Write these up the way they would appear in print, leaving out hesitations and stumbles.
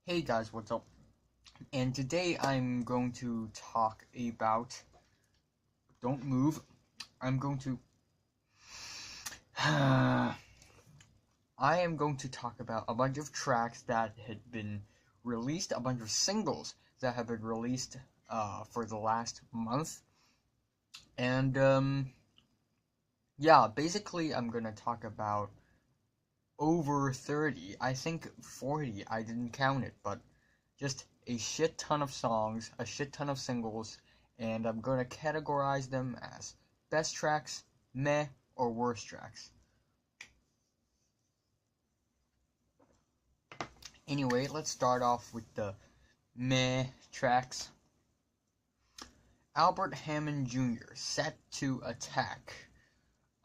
Hey guys, what's up? And today I'm going to talk about, don't move, I'm going to, I am going to talk about a bunch of tracks that had been released, a bunch of singles that have been released for the last month. And yeah, basically I'm going to talk about over 30, I think 40, I didn't count it, but just a shit ton of songs, a shit ton of singles, and I'm gonna categorize them as best tracks, meh, or worst tracks. Anyway, let's start off with the meh tracks. Albert Hammond Jr. Set to Attack.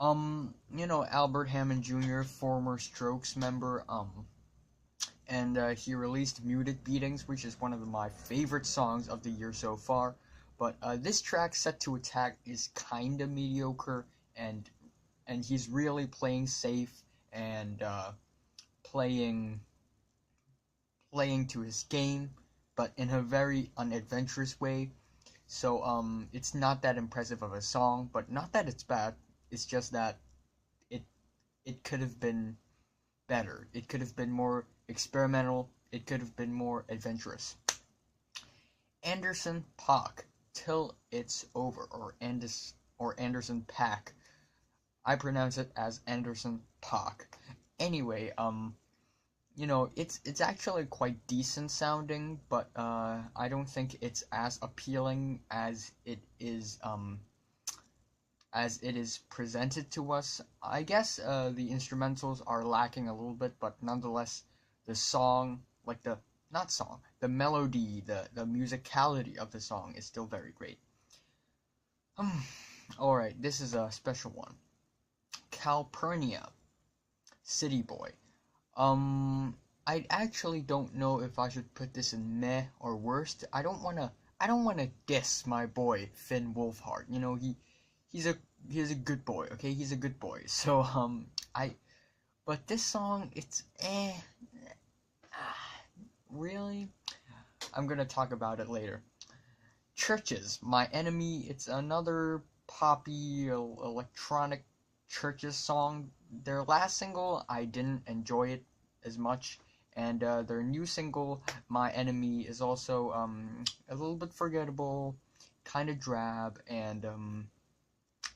Albert Hammond Jr., former Strokes member, and he released Muted Beatings, which is one of my favorite songs of the year so far. But this track, Set to Attack, is kinda mediocre, and he's really playing safe and playing to his game, but in a very unadventurous way. So it's not that impressive of a song, but not that it's bad. It's just that it could have been better. It could have been more experimental. It could have been more adventurous. Anderson Paak, Till It's Over, or Anderson Paak. I pronounce it as Anderson Paak. Anyway, it's actually quite decent sounding, but I don't think it's as appealing as it is presented to us. I guess the instrumentals are lacking a little bit, but nonetheless, the song, the melody, the musicality of the song is still very great. Alright, this is a special one. Calpurnia, City Boy. I actually don't know if I should put this in meh or worst. I don't wanna diss my boy Finn Wolfhard. He's a good boy, okay? He's a good boy. So, but this song, it's really? I'm gonna talk about it later. CHVRCHES, My Enemy, it's another poppy, electronic CHVRCHES song. Their last single, I didn't enjoy it as much, and their new single, My Enemy, is also, a little bit forgettable, kinda drab, and,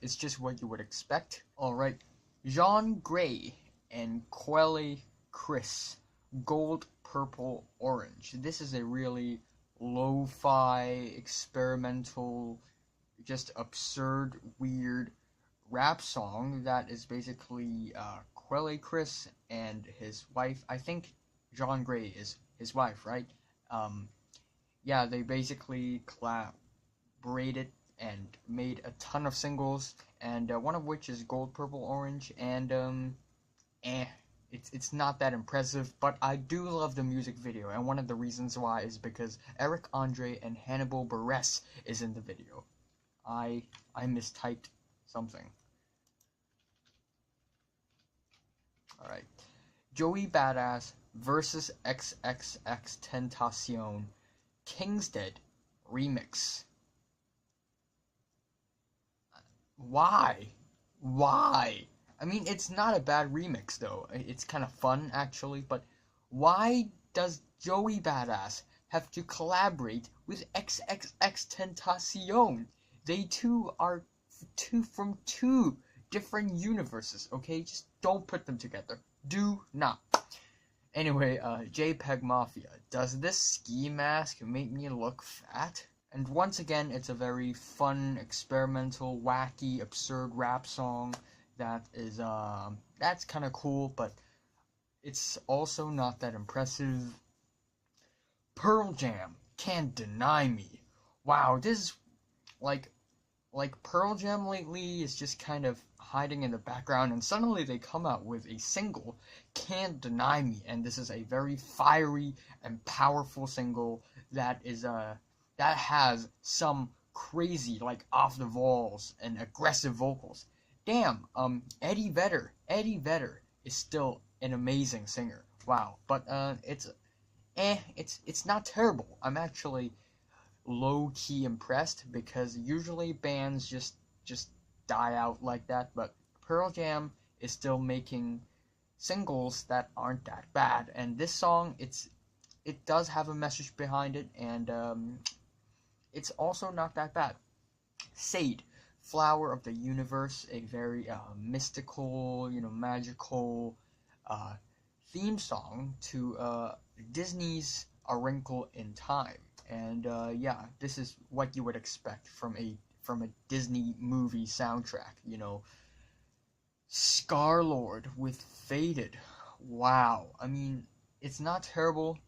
it's just what you would expect. Alright, Grae and Quelle Chris, Gold, Purple, Orange. This is a really lo-fi, experimental, just absurd, weird rap song that is basically Quelle Chris and his wife. I think Grae is his wife, right? Yeah, they basically collaborated and made a ton of singles, and one of which is Gold, Purple, Orange, and it's not that impressive, but I do love the music video, and one of the reasons why is because Eric Andre and Hannibal Buress is in the video. I mistyped something. Alright. Joey Badass versus xxxtentacion, King's Dead remix. Why? I mean, it's not a bad remix, though. It's kind of fun, actually, but why does Joey Badass have to collaborate with xxxtentacion? They two are from two different universes, okay? Just don't put them together. Do not. Anyway, JPEGMAFIA. Does this ski mask make me look fat? And once again, it's a very fun, experimental, wacky, absurd rap song that is, that's kind of cool, but it's also not that impressive. Pearl Jam, Can't Deny Me. Wow, this is, like Pearl Jam lately is just kind of hiding in the background, and suddenly they come out with a single, Can't Deny Me, and this is a very fiery and powerful single that is, that has some crazy, off the walls and aggressive vocals. Damn, Eddie Vedder is still an amazing singer. Wow, but it's it's not terrible. I'm actually low-key impressed, because usually bands just die out like that, but Pearl Jam is still making singles that aren't that bad. And this song, it does have a message behind it, and it's also not that bad. Sade, Flower of the Universe, a very mystical, magical uh, theme song to Disney's A Wrinkle in Time. And yeah, this is what you would expect from a Disney movie soundtrack. Scarlxrd with Faded. Wow. I mean, it's not terrible,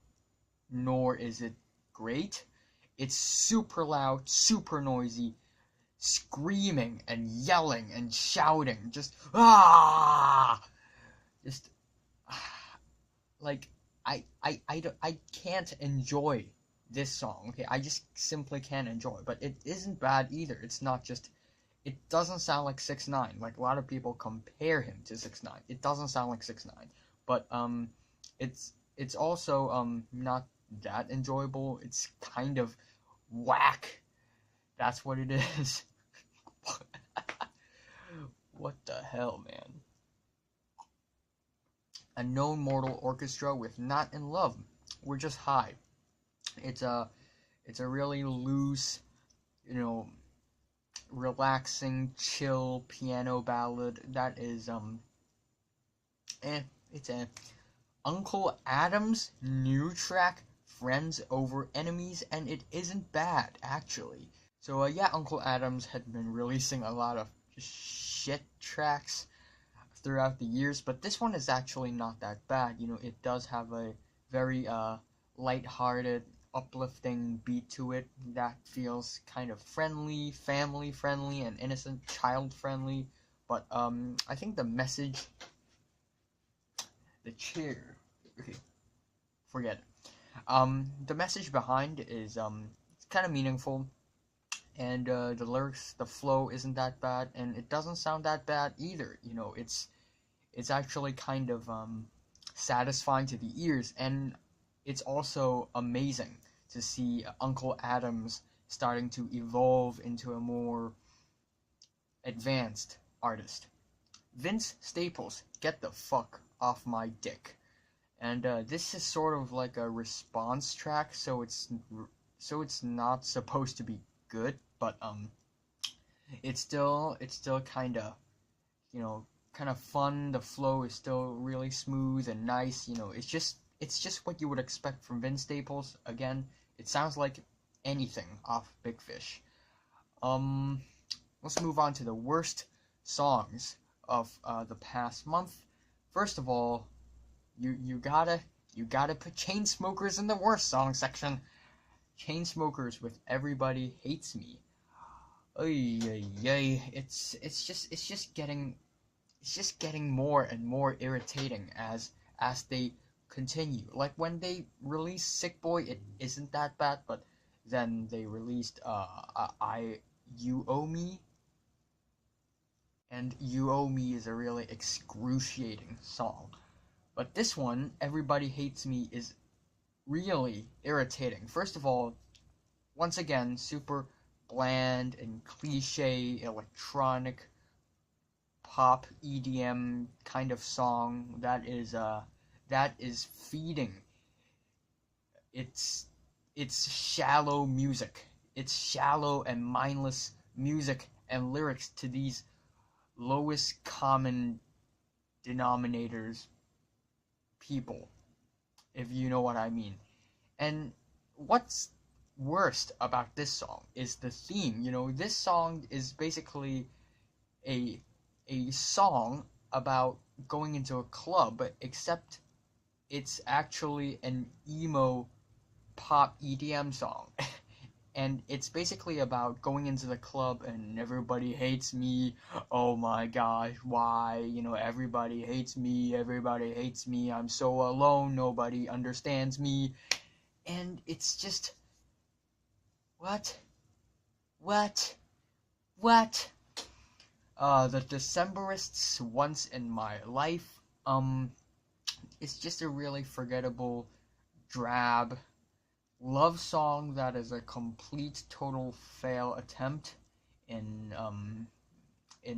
nor is it great. It's super loud, super noisy, screaming and yelling and shouting. Just just like I can't enjoy this song. Okay, I just simply can't enjoy. But it isn't bad either. It's not just. It doesn't sound like 6ix9ine. Like a lot of people compare him to 6ix9ine. It doesn't sound like 6ix9ine. But it's also not that enjoyable. It's kind of whack. That's what it is. What the hell, man? A known mortal orchestra with Not in Love. We're just high. It's a really loose, relaxing, chill piano ballad that is it's a Unkle Adam's new track, Friends Over Enemies, and it isn't bad actually. So yeah, Unkle Adams had been releasing a lot of shit tracks throughout the years, but this one is actually not that bad. It does have a very light-hearted, uplifting beat to it that feels kind of friendly, family friendly, and innocent, child friendly. But I think the message, the chair, okay, forget it. The message behind is it's kind of meaningful, and the lyrics, the flow isn't that bad, and it doesn't sound that bad either. It's actually kind of satisfying to the ears, and it's also amazing to see Unkle Adams starting to evolve into a more advanced artist. Vince Staples, Get the Fuck Off My Dick. And this is sort of like a response track, so it's not supposed to be good, but it's still kind of fun. The flow is still really smooth and nice. It's just what you would expect from Vince Staples. Again, it sounds like anything off Big Fish. Let's move on to the worst songs of the past month. First of all, you gotta put Chainsmokers in the worst song section. Chainsmokers with Everybody Hates Me. It's just getting more and more irritating as they continue. Like when they released Sick Boy, it isn't that bad, but then they released You Owe Me, and You Owe Me is a really excruciating song. But this one, Everybody Hates Me, is really irritating. First of all, once again, super bland and cliche electronic pop EDM kind of song that is feeding it's shallow music. It's shallow and mindless music and lyrics to these lowest common denominators people, if you know what I mean. And what's worst about this song is the theme. This song is basically a song about going into a club, except it's actually an emo pop EDM song. And it's basically about going into the club and everybody hates me. Oh my gosh, why? Everybody hates me. Everybody hates me. I'm so alone. Nobody understands me. And it's just... What? The Decemberists Once in My Life. It's just a really forgettable drab love song that is a complete total fail attempt in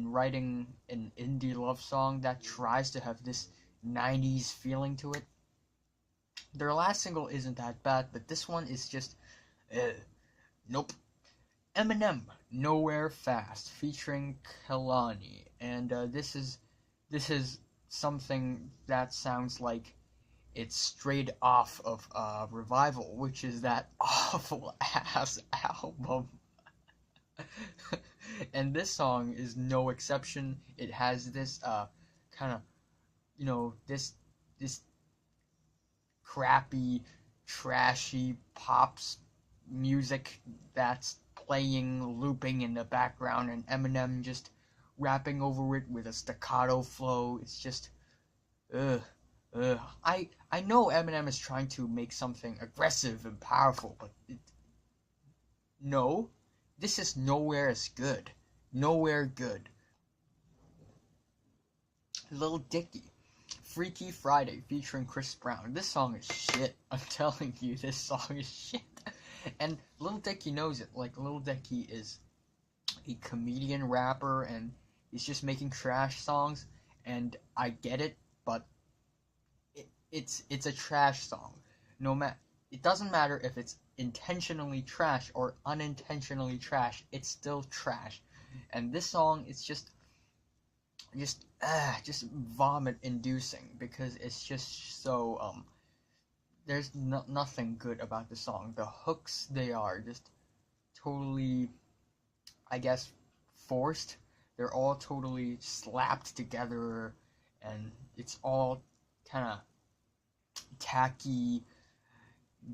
writing an indie love song that tries to have this 90s feeling to it. Their last single isn't that bad, but this one is just nope. Eminem, Nowhere Fast, featuring Kelani, and this is something that sounds like it's straight off of Revival, which is that awful ass album. And this song is no exception. It has this kind of, this crappy, trashy pops music that's playing, looping in the background, and Eminem just rapping over it with a staccato flow. It's just, I know Eminem is trying to make something aggressive and powerful, but no, this is nowhere as good. Nowhere good. Lil Dicky, Freaky Friday, featuring Chris Brown. This song is shit. I'm telling you, this song is shit. And Lil Dicky knows it. Like, Lil Dicky is a comedian rapper, and he's just making trash songs, and I get it, but it's a trash song. It doesn't matter if it's intentionally trash or unintentionally trash, it's still trash. And this song is just vomit inducing, because it's just so there's nothing good about the song. The hooks, they are just totally, I guess, forced. They're all totally slapped together, and it's all kind of tacky,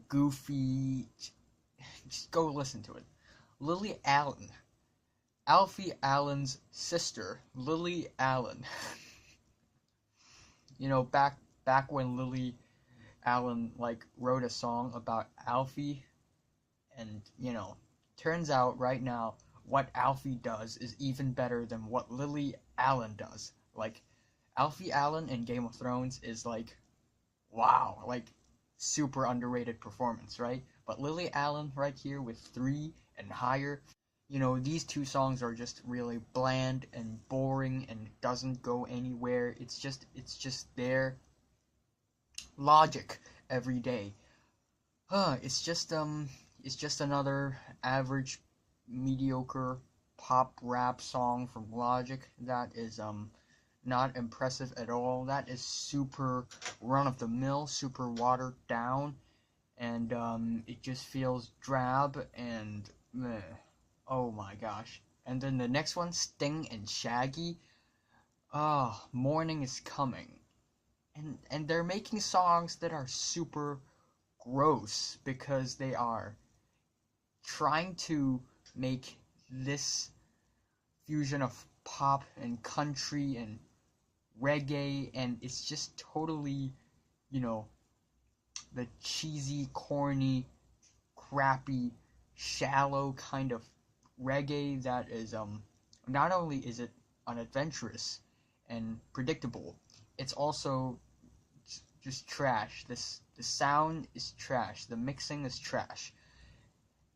goofy. Just go listen to it. Lily Allen, Alfie Allen's sister, Lily Allen. Back when Lily Allen wrote a song about Alfie, and turns out right now what Alfie does is even better than what Lily Allen does. Alfie Allen in Game of Thrones is wow, super underrated performance, right? But Lily Allen right here with 3 and higher, these two songs are just really bland and boring and doesn't go anywhere. It's just their logic every day. It's just another average, mediocre pop rap song from Logic that is not impressive at all. That is super run-of-the-mill, super watered down, and it just feels drab and meh. Oh my gosh. And then the next one, Sting and Shaggy. Morning is Coming. And they're making songs that are super gross, because they are trying to make this fusion of pop and country and reggae, and it's just totally, the cheesy, corny, crappy, shallow kind of reggae that is, not only is it unadventurous and predictable, it's also just trash. The sound is trash. The mixing is trash.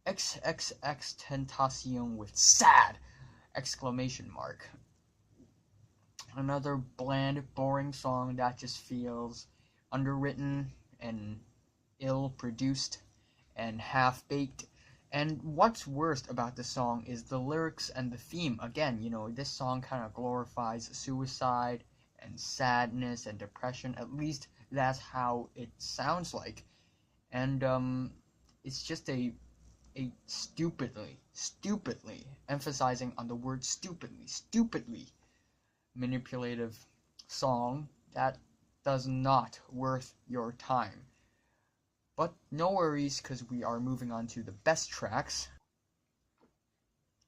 xxxtentacion with sad! Exclamation mark. Another bland, boring song that just feels underwritten and ill-produced and half-baked. And what's worst about the song is the lyrics and the theme. Again, this song kind of glorifies suicide and sadness and depression. At least that's how it sounds like. And it's just a stupidly emphasizing on the word stupidly manipulative song that does not worth your time. But no worries, because we are moving on to the best tracks.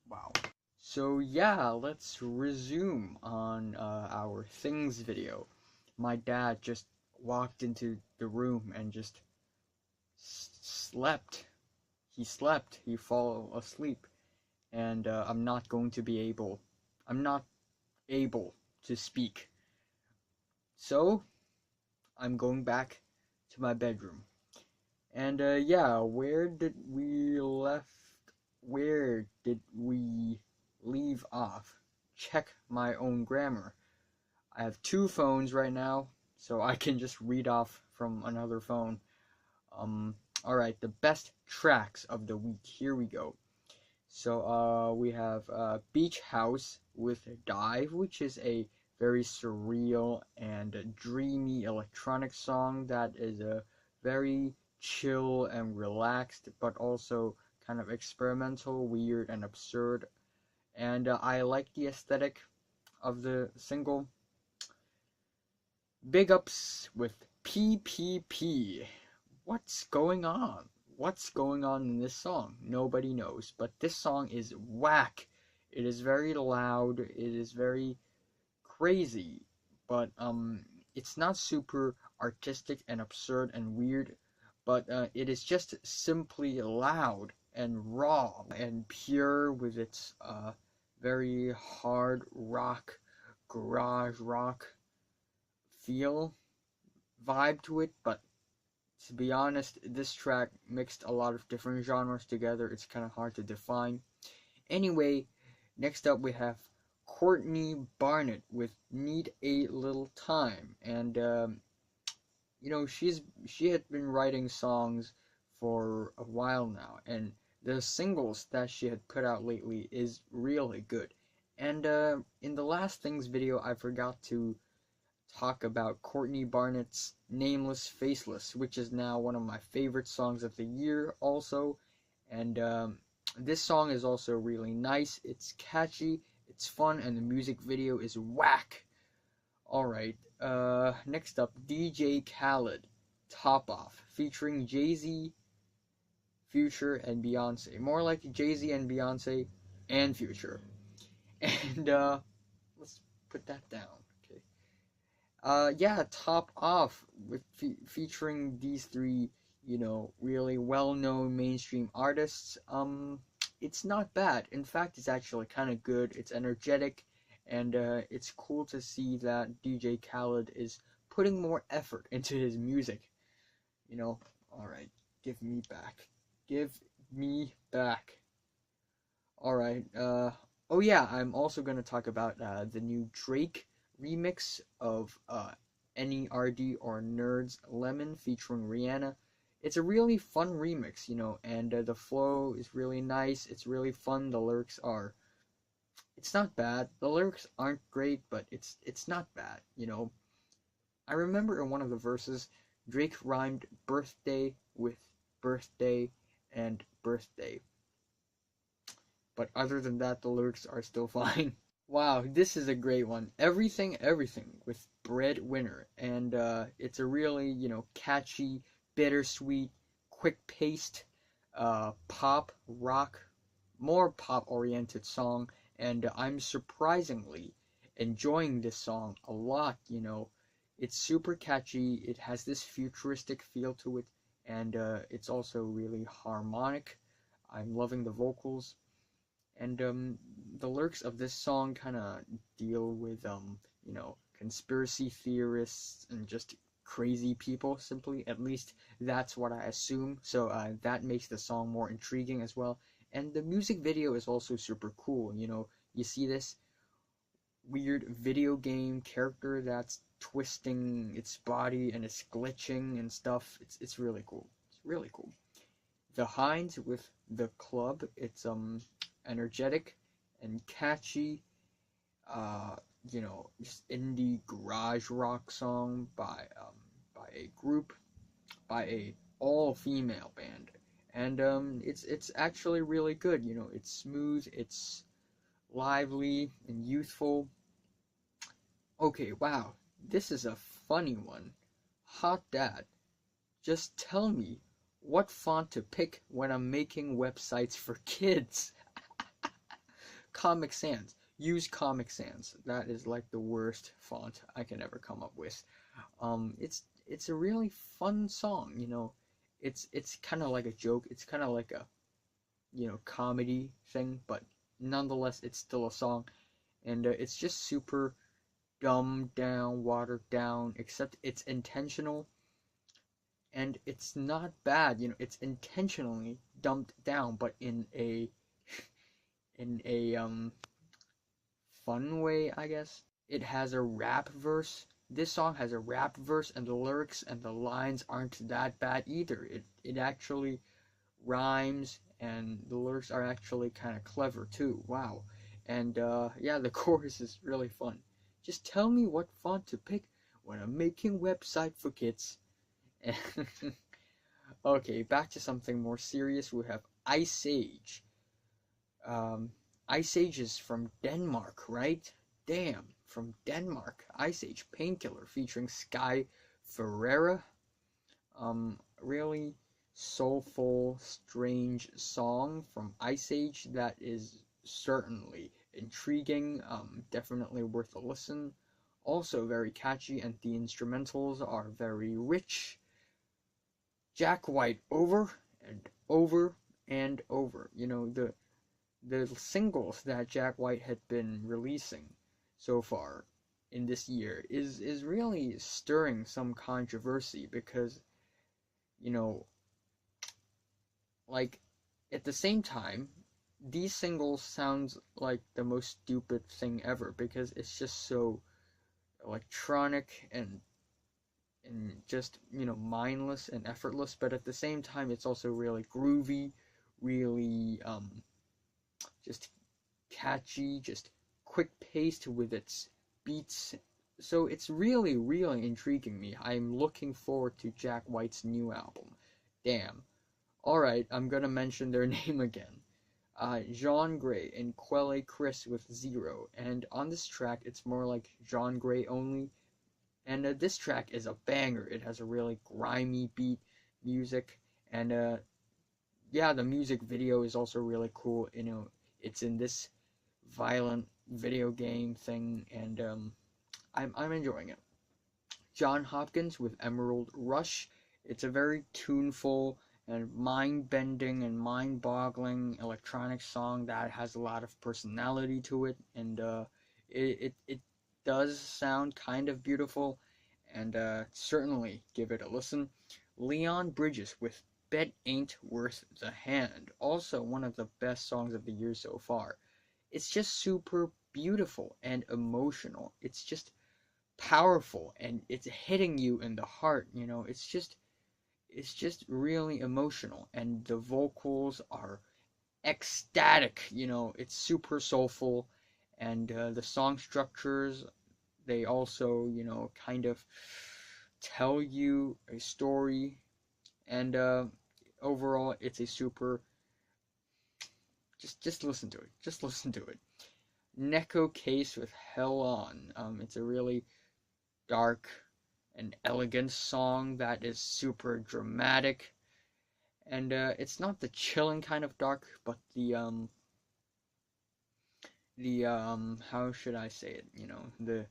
Wow. So yeah, let's resume on our things video. My dad just walked into the room and just slept. He fell asleep, and I'm not able to speak. So I'm going back to my bedroom. And yeah, where did we leave off? Check my own grammar. I have two phones right now, so I can just read off from another phone. Um, alright, the best tracks of the week. Here we go. So we have Beach House with Dive, which is a very surreal and dreamy electronic song that is very chill and relaxed, but also kind of experimental, weird, and absurd. And I like the aesthetic of the single. Big ups with PPP. What's going on? What's going on in this song? Nobody knows, but this song is whack. It is very loud, it is very crazy, but it's not super artistic and absurd and weird, but it is just simply loud and raw and pure with its very hard rock, garage rock feel vibe to it. But to be honest, this track mixed a lot of different genres together. It's kind of hard to define. Anyway, next up we have Courtney Barnett with Need a Little Time. And you know, she had been writing songs for a while now, and the singles that she had put out lately is really good. And in the last things video, I forgot to talk about Courtney Barnett's Nameless Faceless, which is now one of my favorite songs of the year also. And this song is also really nice. It's catchy, it's fun, and the music video is whack. Alright, next up, DJ Khaled, Top Off, featuring Jay-Z, Future, and Beyonce. More like Jay-Z and Beyonce and Future. And let's put that down. Yeah, Top Off with featuring these three, you know, really well-known mainstream artists. It's not bad. In fact, it's actually kind of good. It's energetic, and it's cool to see that DJ Khaled is putting more effort into his music. You know, all right, give me back. Give me back. All right. Oh yeah, I'm also gonna talk about the new Drake remix of N.E.R.D or N.E.R.D's Lemon featuring Rihanna. It's a really fun remix, you know, and the flow is really nice. It's really fun. The lyrics are, it's not bad. The lyrics aren't great, but it's not bad, you know. I remember in one of the verses, Drake rhymed birthday with birthday and birthday. But other than that, the lyrics are still fine. Wow, this is a great one. Everything, Everything with Breadwinner. And it's a really, you know, catchy, bittersweet, quick-paced, pop, rock, more pop-oriented song. And I'm surprisingly enjoying this song a lot, you know. It's super catchy, it has this futuristic feel to it, and it's also really harmonic. I'm loving the vocals. And the lyrics of this song kind of deal with you know, conspiracy theorists and just crazy people, simply. At least that's what I assume. So that makes the song more intriguing as well. And the music video is also super cool. You know, you see this weird video game character that's twisting its body and it's glitching and stuff. It's really cool. It's really cool. The Hinds with The Club. It's energetic and catchy, you know, just indie garage rock song by a group, by a all-female band, and it's actually really good. You know, it's smooth, it's lively and youthful. Okay, wow, this is a funny one. Hot Dad, just tell me what font to pick when I'm making websites for kids. Comic Sans. Use Comic Sans. That is like the worst font I can ever come up with. It's a really fun song, you know. It's kind of like a joke. It's kind of like a, you know, comedy thing, but nonetheless, it's still a song, and it's just super dumbed down, watered down, except it's intentional, and it's not bad. You know, it's intentionally dumped down, but in a fun way, I guess. It has a rap verse. This song has a rap verse, and the lyrics and the lines aren't that bad either. It actually rhymes, and the lyrics are actually kind of clever too. Wow. And yeah, the chorus is really fun. Just tell me what font to pick when I'm making website for kids. Okay, back to something more serious. We have Iceage. Iceage is from Denmark, right? Damn, from Denmark. Iceage, Painkiller, featuring Sky Ferreira. Really soulful, strange song from Iceage that is certainly intriguing. Definitely worth a listen. Also very catchy, and the instrumentals are very rich. Jack White over and over and over. You know, the singles that Jack White had been releasing so far in this year is really stirring some controversy, because, you know, like, at the same time, these singles sounds like the most stupid thing ever, because it's just so electronic and just, you know, mindless and effortless, but at the same time it's also really groovy, really just catchy, just quick paced with its beats. So it's really, really intriguing me. I'm looking forward to Jack White's new album. Damn. Alright, I'm gonna mention their name again. Jean Grae and Quelle Chris with 0. And on this track, it's more like Jean Grae only. And this track is a banger. It has a really grimy beat music. And yeah, the music video is also really cool. You know, it's in this violent video game thing, and I'm enjoying it. John Hopkins with Emerald Rush. It's a very tuneful and mind-bending and mind-boggling electronic song that has a lot of personality to it, and it does sound kind of beautiful, and certainly give it a listen. Leon Bridges with Bet Ain't Worth the Hand, also one of the best songs of the year so far. It's just super beautiful and emotional. It's just powerful, and it's hitting you in the heart, you know. It's just really emotional, and the vocals are ecstatic, you know. It's super soulful, and the song structures, they also, you know, kind of tell you a story, and overall it's a super, just listen to it. Just listen to it. Neko Case with Hell On. It's a really dark and elegant song that is super dramatic, and it's not the chilling kind of dark, but the how should I say it, you know, the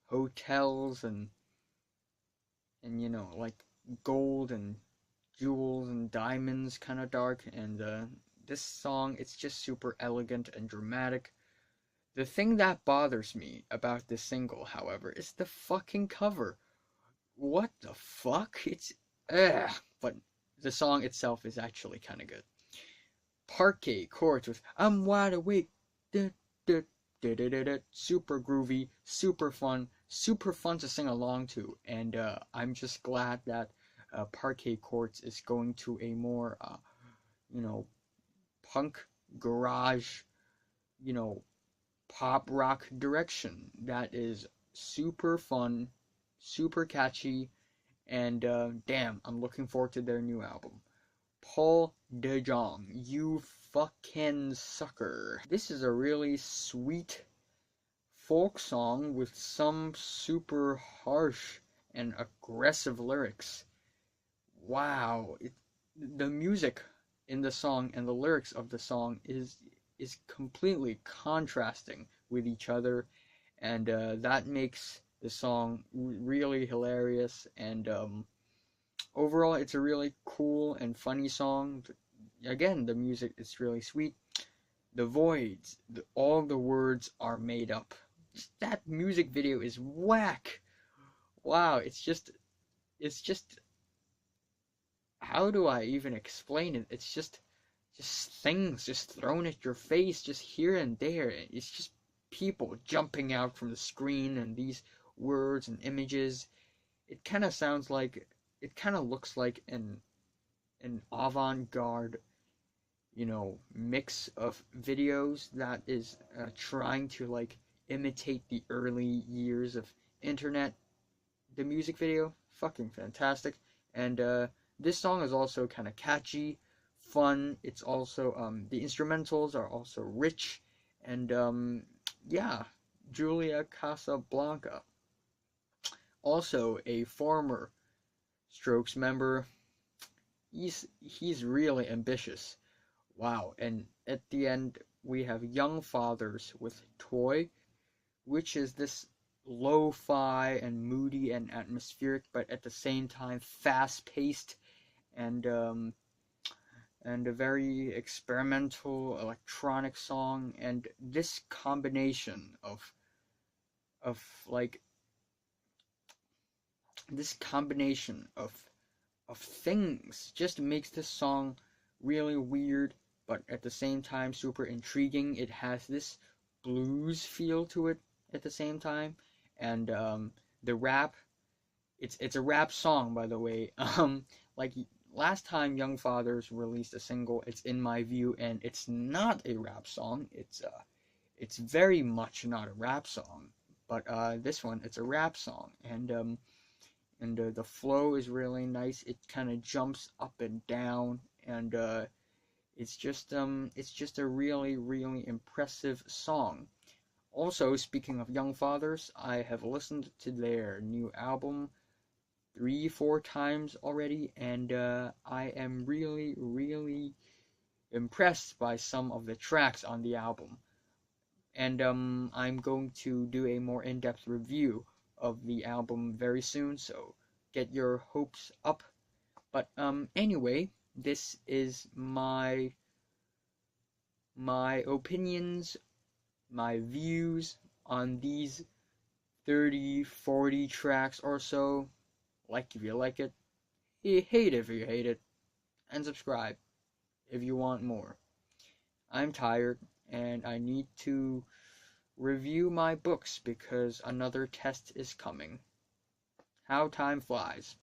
hotels and you know, like gold and jewels and diamonds kind of dark. And this song, it's just super elegant and dramatic. The thing that bothers me about this single, however, is the fucking cover. What the fuck? It's but the song itself is actually kind of good. Parquet chords with "I'm wide awake," super groovy, super fun to sing along to, and I'm just glad that Parquet chords is going to a more you know, punk garage, you know, pop rock direction that is super fun, super catchy, and damn, I'm looking forward to their new album. Paul de Jong, you fucking sucker. This is a really sweet folk song with some super harsh and aggressive lyrics. Wow, the music in the song and the lyrics of the song is completely contrasting with each other, and that makes the song really hilarious, and overall it's a really cool and funny song. Again, the music is really sweet. The Voidz, all the words are made up. That music video is whack. Wow, it's just how do I even explain it? It's just things just thrown at your face, just here and there. It's just people jumping out from the screen and these words and images. It kind of sounds like, it kind of looks like an avant-garde, mix of videos that is trying to like imitate the early years of internet. The music video, fucking fantastic. And this song is also kind of catchy, fun. It's also the instrumentals are also rich, and yeah, Julia Casablanca, also a former Strokes member. He's really ambitious. Wow. And at the end we have Young Fathers with Toy, which is this lo-fi and moody and atmospheric, but at the same time fast-paced and a very experimental electronic song. And this combination of like this combination of things just makes this song really weird, but at the same time super intriguing. It has this blues feel to it at the same time, and the rap. It's a rap song, by the way. Like last time Young Fathers released a single, it's In My View, and it's not a rap song. It's very much not a rap song, but this one it's a rap song, and the flow is really nice. It kind of jumps up and down, and it's just a really really impressive song. Also, speaking of Young Fathers, I have listened to their new album 3-4 times already, and I am really really impressed by some of the tracks on the album. And I'm going to do a more in-depth review of the album very soon, so get your hopes up. But anyway, this is my opinions, my views on these 30-40 tracks or so. Like if you like it, hate if you hate it, and subscribe if you want more. I'm tired and I need to review my books because another test is coming. How time flies.